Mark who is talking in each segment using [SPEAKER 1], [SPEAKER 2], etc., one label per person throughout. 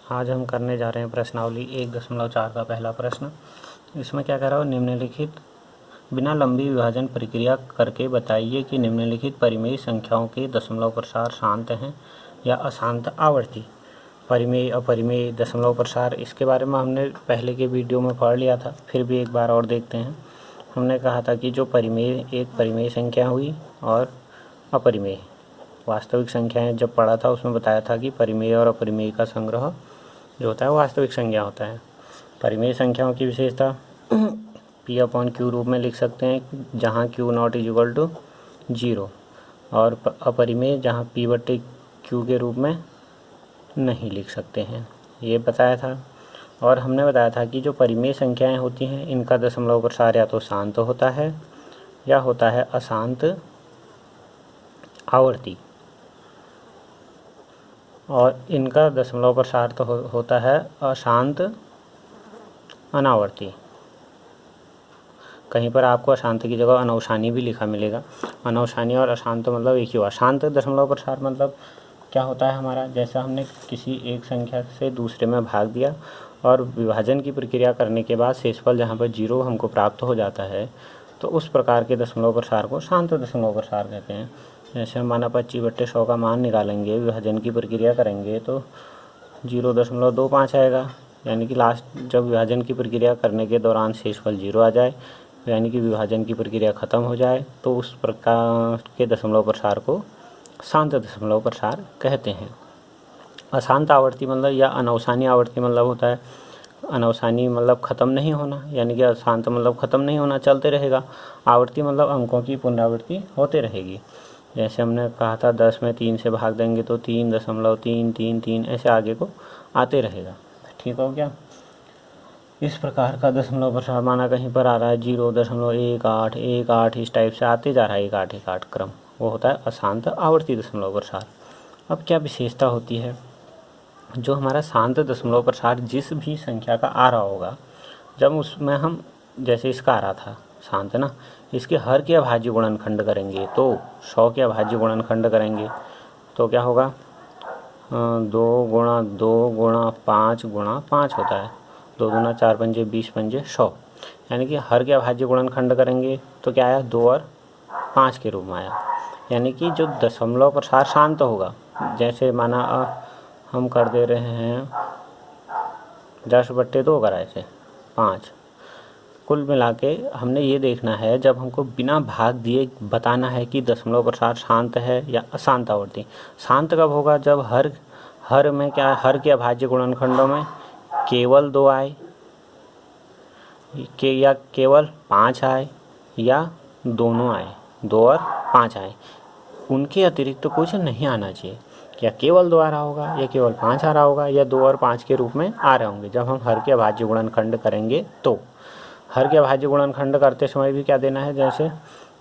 [SPEAKER 1] आज हम करने जा रहे हैं प्रश्नावली 1.4 का पहला प्रश्न। इसमें क्या कह रहा है, निम्नलिखित बिना लंबी विभाजन प्रक्रिया करके बताइए कि निम्नलिखित परिमेय संख्याओं के दशमलव प्रसार शांत हैं या अशांत आवर्ती। परिमेय अपरिमेय दशमलव प्रसार, इसके बारे में हमने पहले के वीडियो में पढ़ लिया था, फिर भी एक बार और देखते हैं। हमने कहा था कि जो परिमेय एक परिमेय संख्या हुई और अपरिमेय वास्तविक संख्याएं जब पढ़ा था उसमें बताया था कि परिमेय और अपरिमेय का संग्रह जो होता है वो वास्तविक संख्या होता है। परिमेय संख्याओं की विशेषता P/Q रूप में लिख सकते हैं जहाँ Q not is equal to 0, और अपरिमेय जहाँ P/Q के रूप में नहीं लिख सकते हैं, ये बताया था। और हमने बताया था कि जो परिमेय संख्याएं होती हैं इनका दशमलव प्रसार या तो शांत होता है या होता है अशांत आवर्ती, और इनका दशमलव प्रसार तो होता है अशांत अनावर्ती। कहीं पर आपको अशांत की जगह अनवसानी भी लिखा मिलेगा। अनवसानी और अशांत मतलब एक ही हुआ। शांत दशमलव प्रसार मतलब क्या होता है हमारा, जैसा हमने किसी एक संख्या से दूसरे में भाग दिया और विभाजन की प्रक्रिया करने के बाद शेषफल जहाँ पर 0 हमको प्राप्त हो जाता है, तो उस प्रकार के दशमलव प्रसार को शांत दशमलव प्रसार कहते हैं। जैसे हम माना 25/100 का मान निकालेंगे, विभाजन की प्रक्रिया करेंगे तो 0.25 आएगा, यानी कि लास्ट जब विभाजन की प्रक्रिया करने के दौरान शेषफल 0 आ जाए, यानी कि विभाजन की प्रक्रिया ख़त्म हो जाए, तो उस प्रकार के दशमलव प्रसार को शांत दशमलव प्रसार कहते हैं। अशांत आवर्ती मतलब या अनवसानी आवर्ती मतलब होता है, अनवसानी मतलब ख़त्म नहीं होना, यानी कि अशांत मतलब ख़त्म नहीं होना, चलते रहेगा। आवर्ती मतलब अंकों की पुनरावृत्ति होते रहेगी। जैसे हमने कहा था 10 में 3 से भाग देंगे तो 3.333 ऐसे आगे को आते रहेगा। ठीक हो गया। इस प्रकार का दशमलव प्रसार माना कहीं पर आ रहा है 0.1818 इस टाइप से आते जा रहा है 1-8-1-8 क्रम, वो होता है अशांत आवर्ती दशमलव प्रसार। अब क्या विशेषता होती है, जो हमारा शांत दशमलव प्रसार जिस भी संख्या का आ रहा होगा, जब उसमें हम जैसे इसका आ रहा था शांत ना, इसके हर के अभाज्य गुणनखंड करेंगे तो 100 के अभाज्य गुणनखंड करेंगे तो क्या होगा, 2 गुणा 2 गुणा 5 गुणा 5 होता है, 2 दूना 4 पंजे 20 पंजे 100, यानी कि हर के अभाज्य गुणनखंड करेंगे तो क्या आया, 2 और 5 के रूप में आया। यानी कि जो दशमलव प्रसार शांत होगा, जैसे माना हम कर दे रहे हैं 10/2 कराए थे 5। कुल मिला के हमने ये देखना है, जब हमको बिना भाग दिए बताना है कि दशमलव प्रसार शांत है या अशांत आवर्ती। शांत कब होगा, जब हर में क्या, हर के अभाज्य गुणनखंडों में केवल 2 आए या केवल 5 आए या दोनों आए, 2 और 5 आए, उनके अतिरिक्त कुछ नहीं आना चाहिए। या केवल 2 आ रहा होगा या केवल 5 आ रहा होगा या 2 और 5 के रूप में आ रहे होंगे। जब हम हर के अभाज्य गुणनखंड करेंगे तो हर के अभाज्य गुणनखंड करते समय भी क्या देना है, जैसे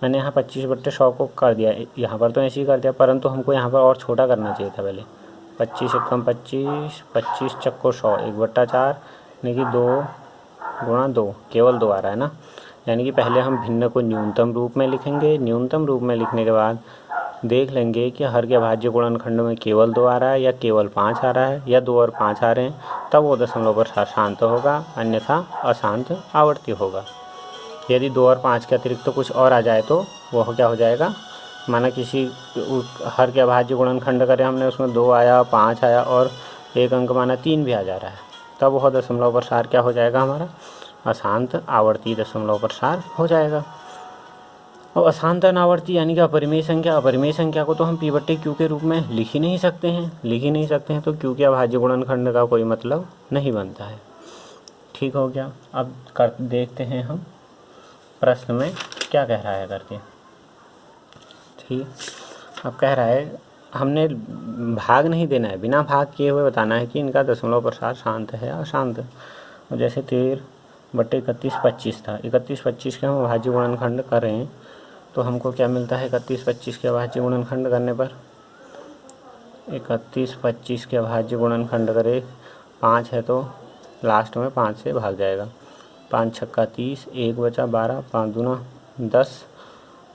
[SPEAKER 1] मैंने यहाँ 25/100 को कर दिया, यहाँ पर तो ऐसे ही कर दिया, परंतु हमको यहाँ पर और छोटा करना चाहिए था। पहले 25 एकम 25, 25 चक्को 100, 1/4, यानी कि 2 गुणा 2, केवल 2 आ रहा है ना, यानी कि पहले हम भिन्न को न्यूनतम रूप में लिखेंगे। न्यूनतम रूप में लिखने के बाद देख लेंगे कि हर के अभाज्य गुणनखंड में केवल 2 आ रहा है या केवल 5 आ रहा है या 2 और 5 आ रहे हैं, तब वो दशमलव प्रसार शांत होगा, अन्यथा अशांत आवर्ती होगा। यदि 2 और 5 के अतिरिक्त तो कुछ और आ जाए तो वह क्या हो जाएगा, माना किसी हर के अभाज्य गुणनखंड करें हमने, उसमें 2 आया 5 आया और एक अंक माना 3 भी आ जा रहा है, तब वह दशमलव प्रसार क्या हो जाएगा, हमारा अशांत आवर्ती दशमलव प्रसार हो जाएगा। और अशांत अनावर्ती यानी कि अपरिमेय संख्या, अपरिमेय संख्या को तो हम P/Q के रूप में लिख ही नहीं सकते हैं, तो Q के अभाज्य गुणनखंड का कोई मतलब नहीं बनता है। ठीक हो गया। अब देखते हैं हम प्रश्न में क्या कह रहा है करके। ठीक, अब कह रहा है हमने भाग नहीं देना है, बिना भाग किए हुए बताना है कि इनका दशमलव प्रसार शांत है या अशांत। जैसे 13/31 25 था, 31/25 के हम अभाज्य गुणनखंड करें तो हमको क्या मिलता है, 31/25 के अभाज्य गुणनखंड करने पर 31/25 के अभाज्य गुणनखंड करे 5 है तो लास्ट में 5 से भाग जाएगा। 5 छक्का 30, 1 बचा 12, 5 दूना 10,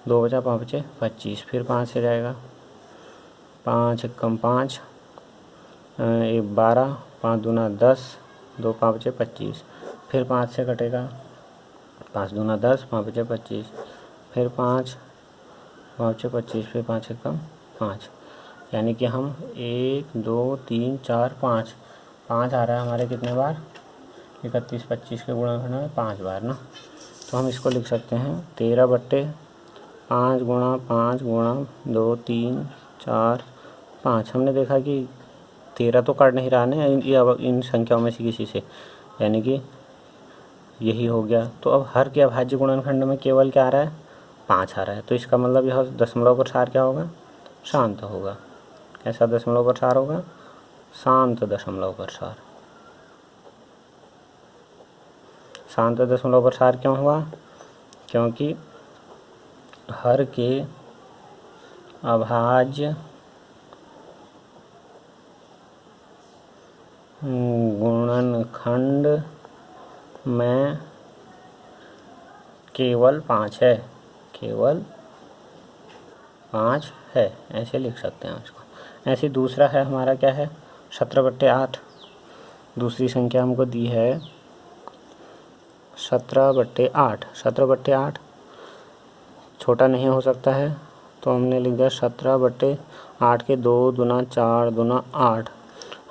[SPEAKER 1] 2 बचा 5 बचे 25, फिर 5 से जाएगा, 5 एकम 5, एक 12, 5 दूना 10, 2 5 25, फिर 5 से कटेगा 5 दूना 10, 5 5 25, फिर 5 5 25, फिर 5 एकम 5, यानी कि हम 1 2 3 4 5 5 आ रहा है हमारे कितने बार 31 25 के गुणनखंड में 5 बार ना। तो हम इसको लिख सकते हैं 13/5 गुणा 5 गुणा 2 3 4 5। हमने देखा कि 13 तो काट नहीं रहा है इन संख्याओं में से किसी से, यानी कि यही हो गया। तो अब हर के अभाज्य गुणनखंड में केवल क्या आ रहा है 5 आ रहा है। तो इसका मतलब यह दशमलव प्रसार क्या होगा शांत होगा। कैसा दशमलव प्रसार होगा शांत दशमलव प्रसार। शांत दशमलव प्रसार क्यों हुआ क्योंकि हर के अभाज्य गुणनखंड में केवल 5 है, केवल 5 है, ऐसे लिख सकते हैं उसको। ऐसे दूसरा है हमारा क्या है 17/8। दूसरी संख्या हमको दी है 17/8। 17/8 छोटा नहीं हो सकता है, तो हमने लिख दिया 17/8 के 2 दूना 4 दूना 8।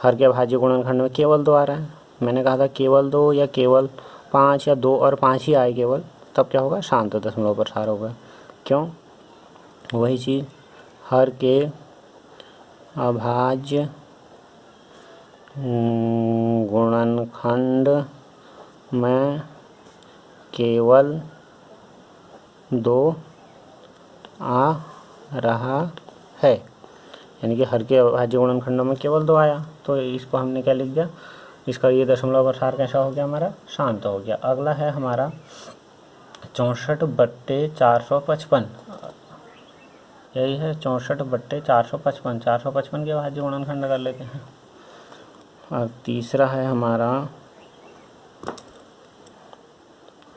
[SPEAKER 1] हर के अभाज्य गुणनखंड में केवल 2 आ रहा है। मैंने कहा था केवल 2 या केवल 5 या 2 और 5 ही आए केवल, तब क्या होगा शांत दशमलव प्रसार होगा। क्यों वही चीज़ हर के अभाज्य गुणनखंड में केवल 2 आ रहा है, यानी कि हर के अभाज्य गुणनखंडों में केवल 2 आया। तो इसको हमने क्या लिख दिया, इसका ये दशमलव प्रसार कैसा हो गया हमारा शांत हो गया। अगला है हमारा 64/455। यही है 64/455। 455 के अभाज्य गुणनखंड कर लेते हैं। और तीसरा है हमारा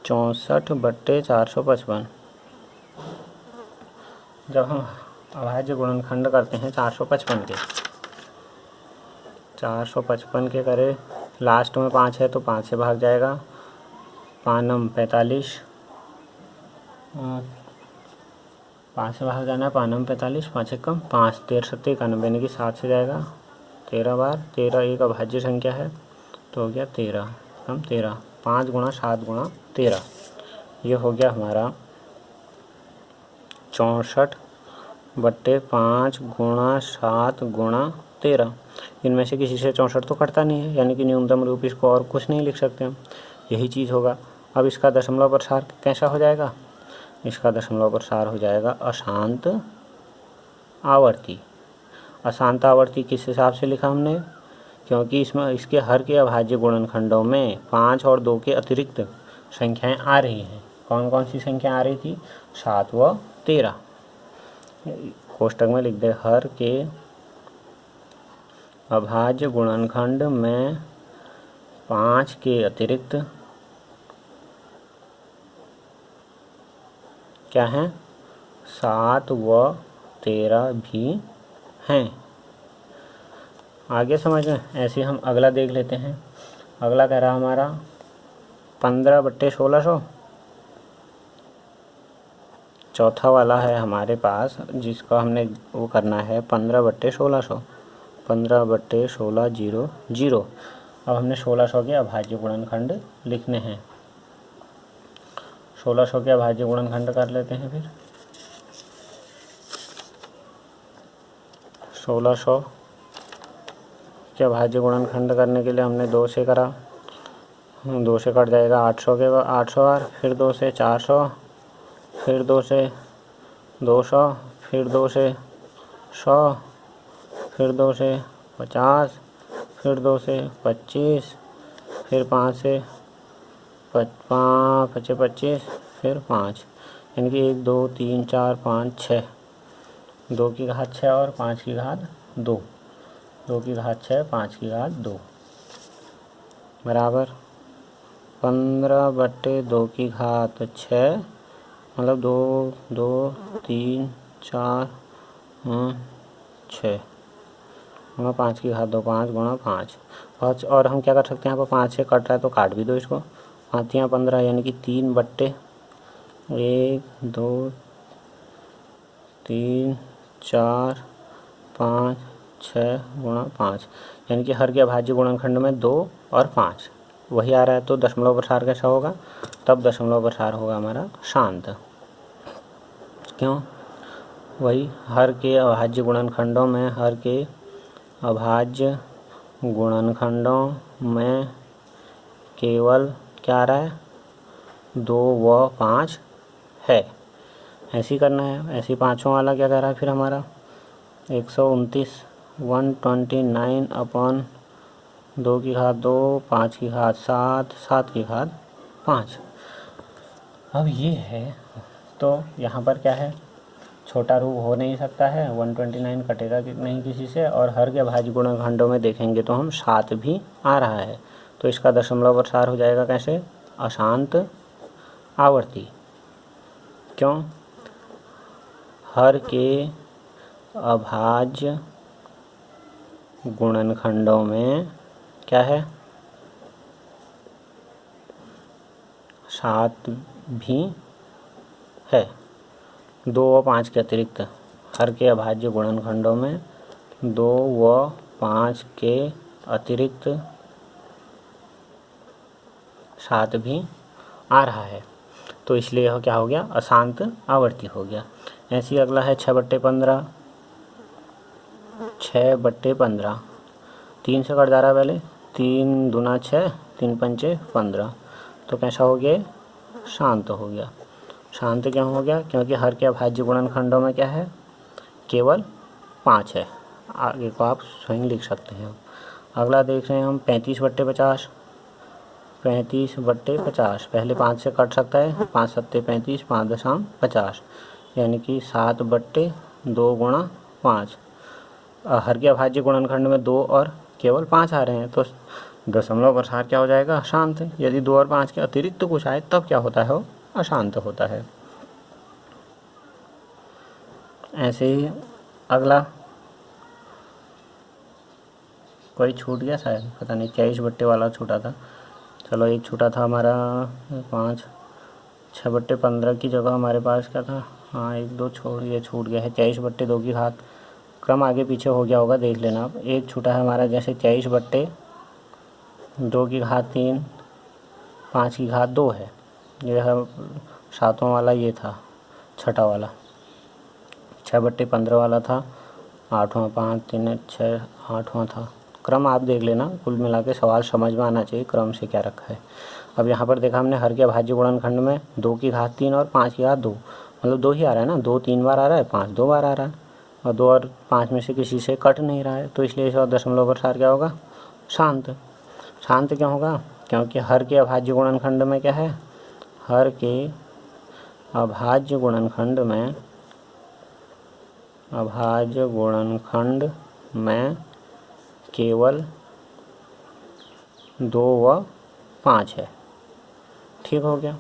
[SPEAKER 1] 64/455। जब हम अभाज्य गुणनखंड करते हैं 455 के करें, लास्ट में 5 है तो 5 से भाग जाएगा, 5 9 45, 5 से भाग जाना है, 5 9 45, 5 एकम 5, 13 7 91, यानी कि 7 से जाएगा 13 बार। 13 एक अभाज्य संख्या है तो हो गया 13 कम 13, 5 गुणा 7 गुणा 13। ये हो गया हमारा 64/5 गुणा 7 गुणा 13। इनमें से किसी से 64 तो कटता नहीं है, यानी कि न्यूनतम रूप इसको और कुछ नहीं लिख सकते हम, यही चीज़ होगा। अब इसका दशमलव प्रसार कैसा हो जाएगा, इसका दशमलव प्रसार हो जाएगा अशांत आवर्ती। अशांत आवर्ती किस हिसाब से लिखा हमने, क्योंकि इसमें इसके हर के अभाज्य गुणनखंडों में 5 और 2 के अतिरिक्त संख्याएं आ रही हैं। कौन कौन सी संख्या आ रही थी 7 व 13। कोष्टक में लिख दे हर के अभाज्य गुणनखंड में 5 के अतिरिक्त क्या हैं 7 व 13 भी हैं। आगे समझ में, ऐसे हम अगला देख लेते हैं। अगला कह रहा हमारा 15/1600। चौथा वाला है हमारे पास जिसका हमने वो करना है 15/1600। 15/1600। अब हमने 1600 के अभाज्य गुणनखंड लिखने हैं। 1600 के अभाज्य गुणनखंड कर लेते हैं। फिर 1600 के अभाज्य गुणनखंड करने के लिए हमने 2 से करा, 2 से कट जाएगा 800 के 800 बार, फिर 2 से 400, फिर 2 से 200, फिर 2 से 100, फिर 2 से 50, फिर 2 से 25, फिर 5 से 25, फिर 5, यानी कि 1 2 3 4 5 6, 2 की घात 6 और 5 की घात 2, 2 की घात 6 5 की घात 2 बराबर 15/2 की घात 6, मतलब 2 2 3 4 6। गुणा 5 की घात 2 5 गुणा 5 और हम क्या कर सकते हैं, यहाँ पर 5 से कट रहा है तो काट भी दो इसको। 5 या 15 यानी कि 3 बट्टे 1 2 3 4 5 6 गुणा 5 यानी कि हर के अभाज्य गुणनखंड में 2 और 5 वही आ रहा है। तो दशमलव प्रसार कैसा होगा, तब दशमलव प्रसार होगा हमारा शांत। क्यों, वही हर के अभाज्य गुणनखंडों में, हर के अभाज्य गुणनखंडों में केवल क्या आ रहा है, 2 व 5 है। ऐसे ही करना है। ऐसे ही पाँचों वाला क्या कह रहा है फिर हमारा 129 129 अपॉन 2 की घात 2 5 की घात 7 7 की घात 5। अब ये है तो यहाँ पर क्या है, छोटा रूप हो नहीं सकता है, 129 कटेगा नहीं किसी से, और हर के अभाज्य गुणनखंडों में देखेंगे तो हम 7 भी आ रहा है। तो इसका दशमलव प्रसार हो जाएगा कैसे, अशांत आवर्ती। क्यों, हर के अभाज्य गुणनखंडों में क्या है, 7 भी है। 2 व 5 के अतिरिक्त हर के अभाज्य गुणनखंडों में 2 व 5 के अतिरिक्त 7 भी आ रहा है। तो इसलिए यह क्या हो गया, अशांत आवर्ती हो गया। ऐसे ही अगला है 6/15। 6/15 3 से कट जा रहा है पहले, 3 दूना 6 3 पंचे 15। तो कैसा हो गया, शांत हो गया। शांत क्यों हो गया, क्योंकि हर के अभाज्य गुणनखंडों में क्या है, केवल 5 है। आगे को आप स्वयं लिख सकते हैं। अगला देख रहे हैं हम 35/50। 35/50 पहले 5 से कट सकता है, 5 सत्ते 35 5.50 यानी कि 7/2 गुणा 5। हर के अभाज्य गुणनखंड में 2 और केवल 5 आ रहे हैं, तो दशमलव प्रसार क्या हो जाएगा, अशांत। यदि 2 और 5 के अतिरिक्त कुछ आए तब क्या होता है, वो अशांत होता है। ऐसे ही अगला कोई छूट गया शायद, पता नहीं, 23 वाला छूटा था। चलो एक छूटा था हमारा 5। 6/15 की जगह हमारे पास क्या था, हाँ 1 2 छोड़, ये छूट गया है 23/2 की घात। क्रम आगे पीछे हो गया होगा, देख लेना आप। एक छूटा है हमारा जैसे 23/2 की घात 3 5 की घात 2 है। यह 7वां वाला ये था, छठा वाला। 6/15 वाला था 8वां, 5 3 6 8वां था। क्रम आप देख लेना, कुल मिला के सवाल समझ में आना चाहिए क्रम से क्या रखा है। अब यहाँ पर देखा हमने हर के अभाज्य गुणनखंड में 2 की घात 3 और 5 की घात 2, मतलब 2 ही आ रहा है ना, 2 3 बार आ रहा है, 5 2 बार आ रहा है, और 2 और 5 में से किसी से कट नहीं रहा है। तो इसलिए इसका दशमलव प्रसार क्या होगा, शांत। शांत क्यों होगा, क्योंकि हर के अभाज्य गुणनखंड में क्या है, हर के अभाज्य गुणनखंड में, अभाज्य गुणनखंड में केवल 2 व 5 है। ठीक हो गया।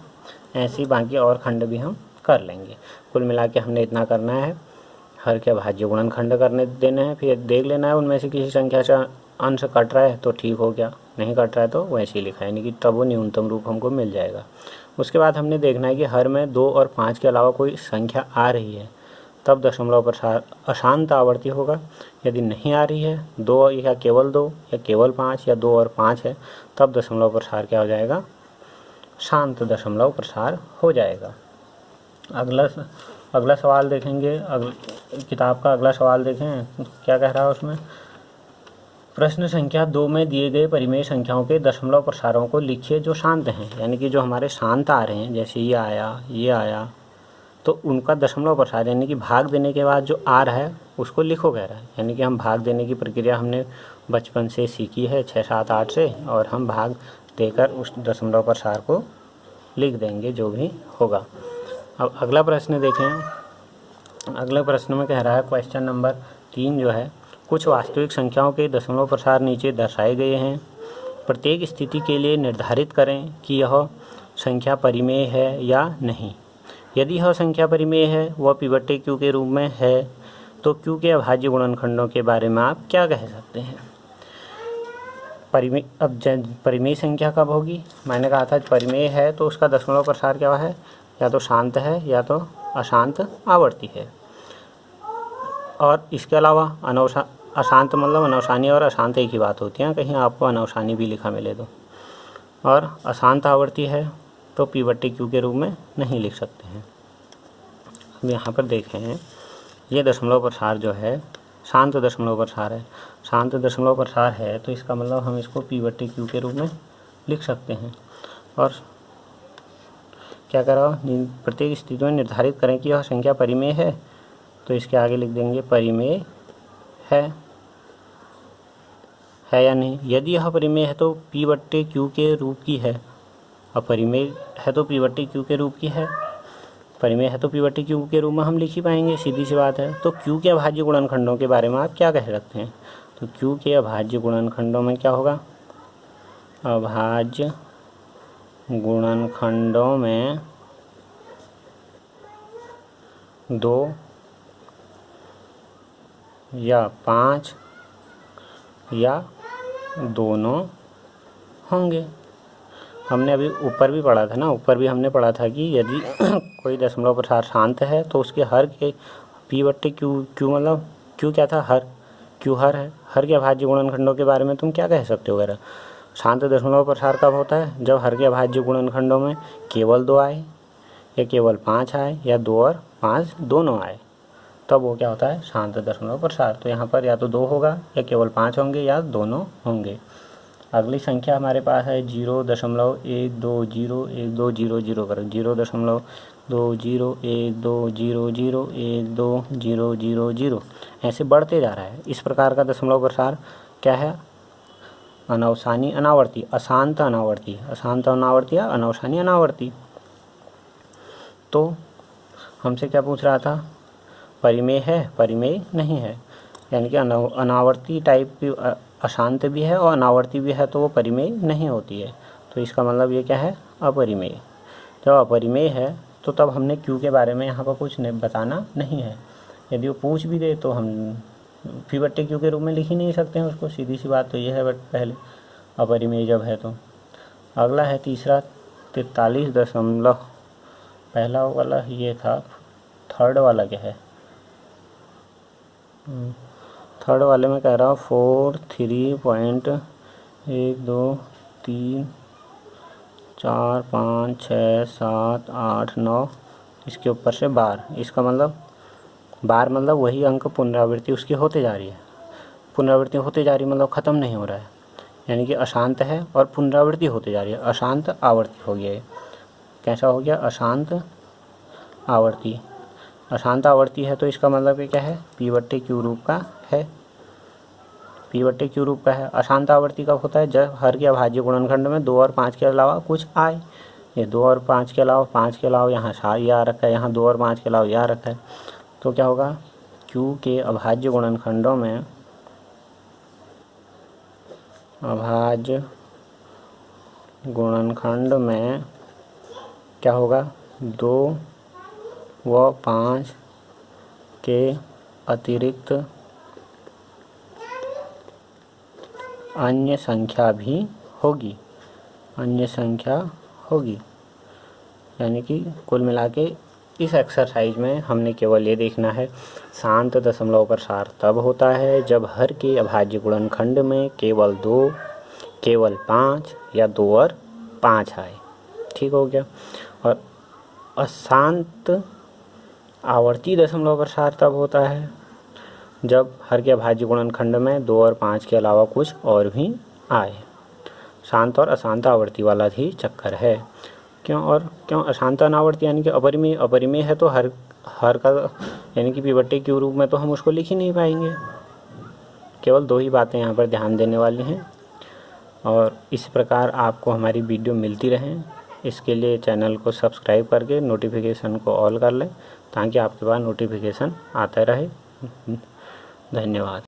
[SPEAKER 1] ऐसे ही बाकी और खंड भी हम कर लेंगे। कुल मिला के हमने इतना करना है, हर के अभाज्य गुणनखंड करने देने हैं, फिर देख लेना है उनमें से किसी संख्या से अंश कट रहा है तो ठीक हो गया, नहीं कट रहा है तो वैसे ही लिखा है, यानी कि तब वो न्यूनतम रूप हमको मिल जाएगा। उसके बाद हमने देखना है कि हर में 2 और 5 के अलावा कोई संख्या आ रही है, तब दशमलव प्रसार अशांत आवर्ती होगा। यदि नहीं आ रही है 2 या केवल 2 या केवल 5 या 2 और 5 है, तब दशमलव प्रसार क्या हो जाएगा, शांत दशमलव प्रसार हो जाएगा। अगला सवाल देखेंगे, किताब का अगला सवाल देखें क्या कह रहा है उसमें। प्रश्न संख्या 2 में दिए गए परिमेय संख्याओं के दशमलव प्रसारों को लिखिए जो शांत हैं, यानी कि जो हमारे शांत आ रहे हैं, जैसे ये आया, तो उनका दशमलव प्रसार यानी कि भाग देने के बाद जो आ रहा है उसको लिखो कह रहा है। यानी कि हम भाग देने की प्रक्रिया हमने बचपन से सीखी है 6 7 8 से, और हम भाग देकर उस दशमलव प्रसार को लिख देंगे जो भी होगा। अब अगला प्रश्न देखें। अगले प्रश्न में कह रहा है क्वेश्चन नंबर 3 जो है, कुछ वास्तविक संख्याओं के दशमलव प्रसार नीचे दर्शाए गए हैं। प्रत्येक स्थिति के लिए निर्धारित करें कि यह संख्या परिमेय है या नहीं। यदि यह संख्या परिमेय है, वह पिवट क्यू के रूप में है, तो Q के अभाज्य गुणनखंडों के बारे में आप क्या कह सकते हैं? परिमेय, अब परिमेय संख्या कब होगी? मैंने कहा था परिमेय है तो उसका दशमलव प्रसार क्या है? या तो शांत है या तो अशांत आवर्ती है। और इसके अलावा अशांत मतलब अनवसानी और अशांत एक ही बात होती है, कहीं आपको अनवसानी भी लिखा मिले तो। और अशांत आवर्ती है तो P/Q के रूप में नहीं लिख सकते हैं। अब यहाँ पर देखें, ये दशमलव प्रसार जो है शांत दशमलव प्रसार है। शांत दशमलव प्रसार है तो इसका मतलब हम इसको P/Q के रूप में लिख सकते हैं। और क्या करा, प्रत्येक स्थिति में निर्धारित करें कि यह संख्या परिमेय है, तो इसके आगे लिख देंगे परिमेय है या नहीं। यदि यह परिमेय है तो P/Q के रूप की है। अपरिमेय है तो P/Q के रूप की है, परिमेय है तो P/Q के रूप में हम लिख ही पाएंगे, सीधी सी बात है। तो Q के अभाज्य गुणनखंडों के बारे में आप क्या कह सकते हैं? तो Q के अभाज्य गुणनखंडों में क्या होगा? अभाज्य गुणनखंडों में 2 या 5 या दोनों होंगे। हमने अभी ऊपर भी पढ़ा था ना, ऊपर भी हमने पढ़ा था कि यदि कोई दशमलव प्रसार शांत है तो उसके हर के P/Q मतलब Q क्या था? हर। Q हर है। हर के अभाज्य गुणनखंडों के बारे में तुम क्या कह सकते हो वगैरह? शांत दशमलव प्रसार कब होता है? जब हर के अभाज्य गुणनखंडों में केवल 2 आए या केवल 5 आए या 2 और 5 दोनों आए, तब वो क्या होता है? शांत दशमलव प्रसार। तो यहाँ पर या तो 2 होगा या केवल 5 होंगे या दोनों होंगे। अगली संख्या हमारे पास है 0.1201200 कर 0.1201200 ऐसे बढ़ते जा रहा है। इस प्रकार का दशमलव प्रसार क्या है? अनवसानी अनावर्ती, अशांत अनावर्ती, अशांत अनावर्ती या अनवसानी अनावर्ती। तो हमसे क्या पूछ रहा था? परिमेय है, परिमेय नहीं है, यानी कि अनावर्ती टाइप की अशांत भी है और अनावर्ती भी है तो वो परिमेय नहीं होती है। तो इसका मतलब ये क्या है? अपरिमेय। जब अपरिमेय है तो तब हमने Q के बारे में यहाँ पर कुछ बताना नहीं है। यदि वो पूछ भी दे तो हम P/Q के रूप में लिख ही नहीं सकते हैं उसको, सीधी सी बात तो ये है। बट पहले अपरिमेय जब है तो। अगला है तीसरा 43 पहला वाला ये था, थर्ड वाला क्या है? थर्ड वाले में कह रहा हूँ 4 3.1 2 3 4 5 6 7 8 9 इसके ऊपर से बार। इसका मतलब बार मतलब वही अंक पुनरावृत्ति उसकी होते जा रही है। पुनरावृत्ति होते जा रही मतलब ख़त्म नहीं हो रहा है, यानी कि अशांत है और पुनरावृत्ति होते जा रही है। अशांत आवर्ती हो गया है। कैसा हो गया? अशांत आवर्ती। अशांत आवर्ती है तो इसका मतलब ये क्या है? P/Q रूप का है। P/Q रूप का है। अशांत आवर्ती कब होता है? जब हर के अभाज्य गुणनखंड में 2 और 5 के अलावा कुछ आए। ये 2 और 5 के अलावा, 5 के अलावा यहाँ ये आ रखा है, यहाँ 2 और 5 के अलावा ये आ रखा है। तो क्या होगा? Q के अभाज्य गुणनखंडों में, अभाज्य गुणनखंड में क्या होगा? 2 व 5 के अतिरिक्त अन्य संख्या भी होगी। अन्य संख्या होगी, यानी कि कुल मिला के इस एक्सरसाइज में हमने केवल ये देखना है, शांत दशमलव प्रसार तब होता है जब हर के अभाज्य गुणनखंड में केवल 2, केवल 5 या 2 और 5 आए। ठीक हो गया। और अशांत आवर्ती दशमलव प्रसार तब होता है जब हर के अभाज्य गुणनखंड में 2 और 5 के अलावा कुछ और भी आए। शांत और अशांत आवर्ती वाला ही चक्कर है। क्यों अशांत अनावर्ती यानी कि अपरिमेय। अपरिमेय है तो हर का यानी कि P/Q रूप में तो हम उसको लिख ही नहीं पाएंगे। केवल 2 ही बातें यहाँ पर ध्यान देने वाली हैं। और इस प्रकार आपको हमारी वीडियो मिलती रहें, इसके लिए चैनल को सब्सक्राइब करके नोटिफिकेशन को ऑल कर लें ताकि आपके पास नोटिफिकेशन आता रहे। धन्यवाद।